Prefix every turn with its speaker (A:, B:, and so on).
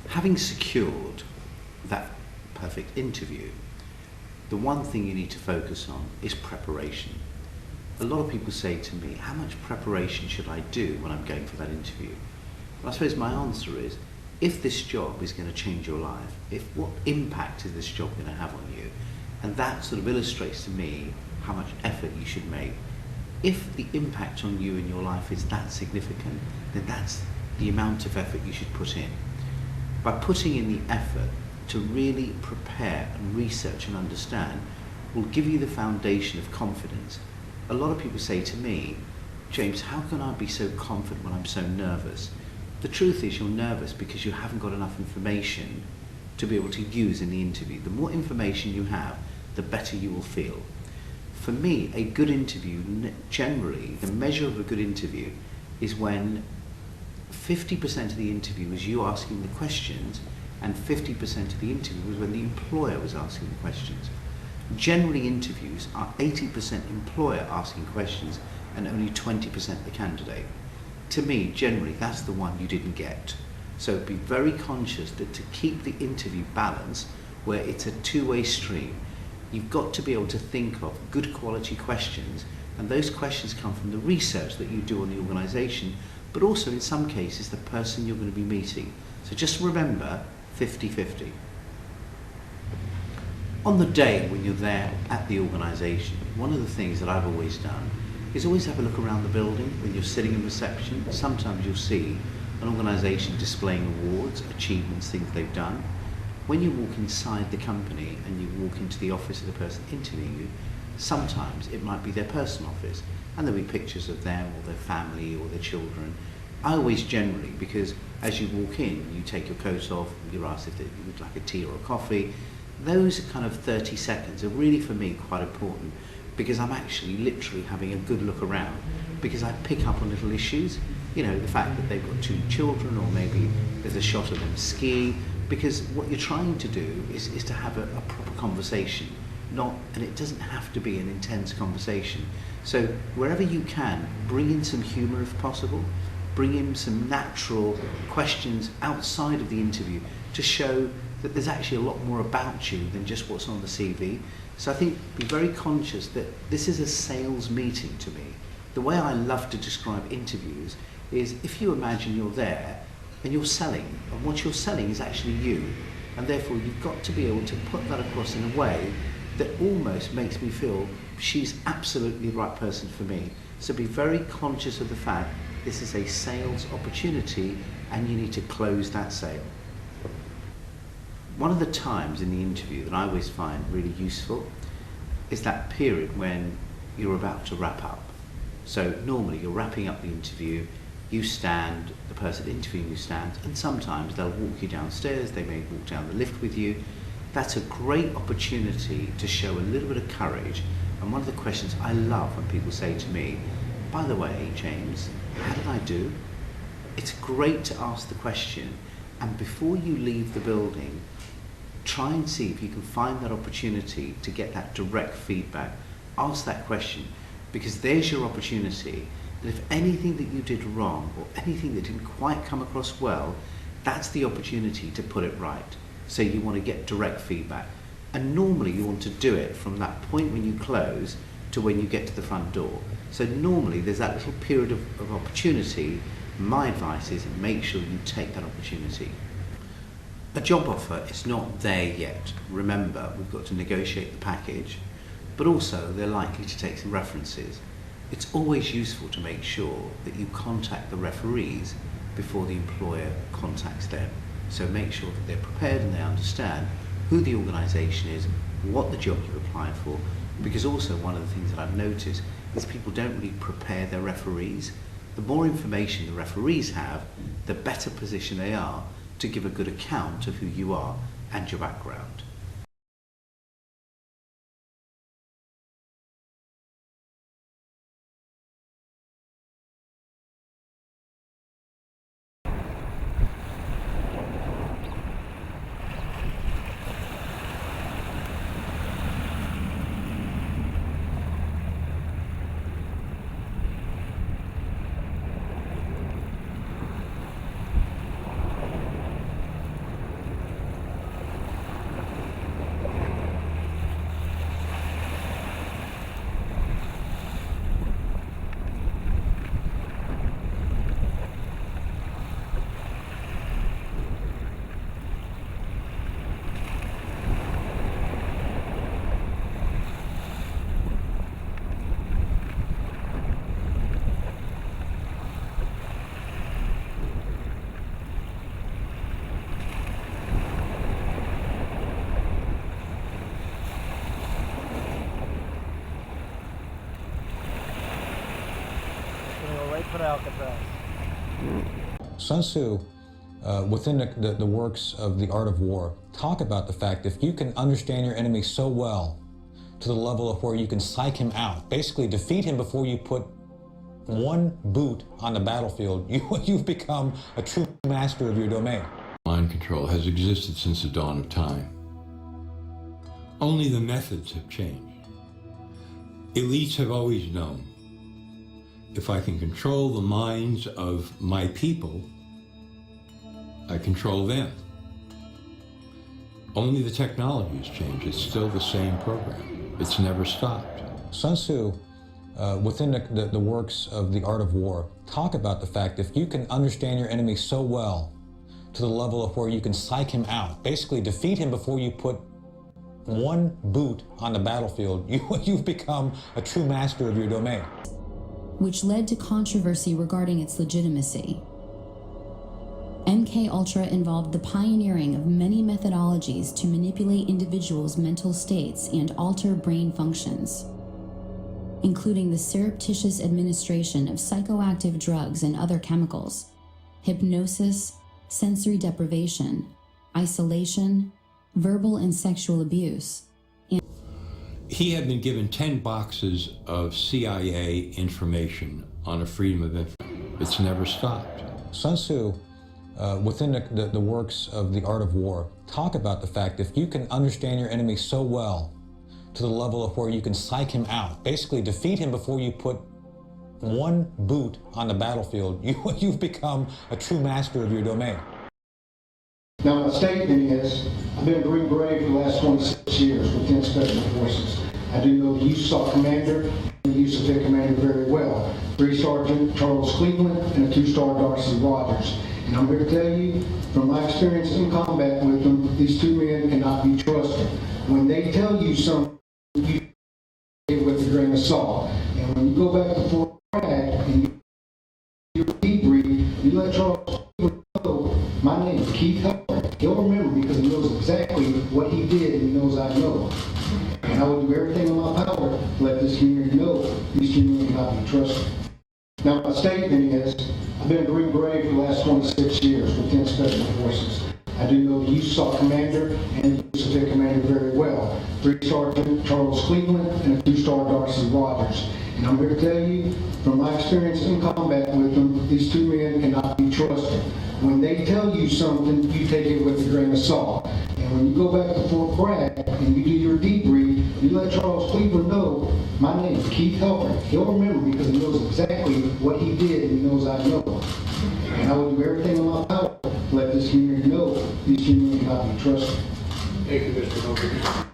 A: Having secured that perfect interview, the one thing you need to focus on is preparation. A lot of people say to me, how much preparation should I do when I'm going for that interview? Well, I suppose my answer is, if this job is going to change your life, what impact is this job going to have on you? And that sort of illustrates to me how much effort you should make. If the impact on you in your life is that significant, then that's the amount of effort you should put in. By putting in the effort to really prepare and research and understand will give you the foundation of confidence. A lot of people say to me, James, how can I be so confident when I'm so nervous? The truth is you're nervous because you haven't got enough information to be able to use in the interview. The more information you have, the better you will feel. For me, a good interview, generally, the measure of a good interview is when 50% of the interview is you asking the questions and 50% of the interview was when the employer was asking the questions. Generally, interviews are 80% employer asking questions and only 20% the candidate. To me, generally, that's the one you didn't get. So be very conscious that to keep the interview balanced, where it's a two-way stream, you've got to be able to think of good quality questions, and those questions come from the research that you do on the organisation, but also in some cases the person you're going to be meeting. So just remember 50-50. On the day when you're there at the organisation, one of the things that I've always done is always have a look around the building when you're sitting in reception. Sometimes you'll see an organisation displaying awards, achievements, things they've done. When you walk inside the company and you walk into the office of the person interviewing you, sometimes it might be their personal office and there'll be pictures of them or their family or their children. I always generally, because as you walk in, you take your coat off, you're asked if you would like a tea or a coffee. Those kind of 30 seconds are really for me quite important, because I'm actually literally having a good look around, because I pick up on little issues, you know, the fact that they've got 2 children, or maybe there's a shot of them skiing, because what you're trying to do is to have a proper conversation, and it doesn't have to be an intense conversation. So wherever you can, bring in some humour if possible, bring in some natural questions outside of the interview to show that there's actually a lot more about you than just what's on the CV. So I think be very conscious that this is a sales meeting to me. The way I love to describe interviews is, if you imagine you're there and you're selling, and what you're selling is actually you, and therefore you've got to be able to put that across in a way that almost makes me feel she's absolutely the right person for me. So be very conscious of the fact this is a sales opportunity and you need to close that sale. One of the times in the interview that I always find really useful is that period when you're about to wrap up. So normally you're wrapping up the interview, you stand, the person interviewing you stands, and sometimes they'll walk you downstairs, they may walk down the lift with you. That's a great opportunity to show a little bit of courage. And one of the questions I love when people say to me, by the way, James, how did I do? It's great to ask the question, and before you leave the building, try and see if you can find that opportunity to get that direct feedback. Ask that question, because there's your opportunity that if anything that you did wrong or anything that didn't quite come across well, that's the opportunity to put it right. So you want to get direct feedback. And normally you want to do it from that point when you close to when you get to the front door. So normally there's that little period of opportunity. My advice is make sure you take that opportunity. A job offer is not there yet. Remember, we've got to negotiate the package, but also they're likely to take some references. It's always useful to make sure that you contact the referees before the employer contacts them. So make sure that they're prepared and they understand who the organisation is, what the job you're applying for, because also one of the things that I've noticed is people don't really prepare their referees. The more information the referees have, the better position they are to give a good account of who you are and your background.
B: wait for Alcatraz.
C: Sun Tzu, within the works of The Art of War, talk about the fact if you can understand your enemy so well to the level of where you can psych him out, basically defeat him before you put one boot on the battlefield, you've become a true master of your domain.
D: Mind control has existed since the dawn of time. Only the methods have changed. Elites have always known, if I can control the minds of my people, I control them. Only the technology has changed. It's still the same program. It's never stopped.
C: Sun Tzu, within the works of The Art of War, talk about the fact if you can understand your enemy so well to the level of where you can psych him out, basically defeat him before you put one boot on the battlefield, you've become a true master of your domain.
E: Which led to controversy regarding its legitimacy. MKUltra involved the pioneering of many methodologies to manipulate individuals' mental states and alter brain functions, including the surreptitious administration of psychoactive drugs and other chemicals, hypnosis, sensory deprivation, isolation, verbal and sexual abuse.
D: He had been given 10 boxes of CIA information on a freedom of information. It's never stopped.
C: Sun Tzu, within the works of The Art of War, talk about the fact if you can understand your enemy so well to the level of where you can psych him out, basically defeat him before you put one boot on the battlefield, you've become a true master of your domain.
F: Now, my statement is, I've been a Green Beret for the last 26 years within Special Forces. I do know the USAC commander and the USAF commander very well. 3 Sergeant Charles Cleveland and a 2-star Darcy Rogers. And I'm here to tell you, from my experience in combat with them, these 2 men cannot be trusted. When they tell you something, you take it with a grain of salt. And when you go back to Fort Bragg and you debrief, you let Charles Cleveland know, my name is Keith Hubbard. He'll remember because he knows exactly what he did and he knows I know. And I will do everything in my power to let this community know these 2 men cannot be trusted. Now, my statement is, I've been a Green Beret for the last 26 years within Special Forces. I do know the USAC commander and the USAF commander very well. 3 Sergeant Charles Cleveland and a 2-star Darcy Rogers. And I'm here to tell you, from my experience in combat with them, these 2 men cannot be trusted. When they tell you something, you take it with a grain of salt. And when you go back to Fort Bragg and you do your debrief, you let Charles Cleveland know, my name is Keith Hubbard. He'll remember because he knows exactly what he did and he knows I know. And I will do everything in my power to let this community know these 2 men cannot be trusted.
G: Thank you, Mr. Hubbard.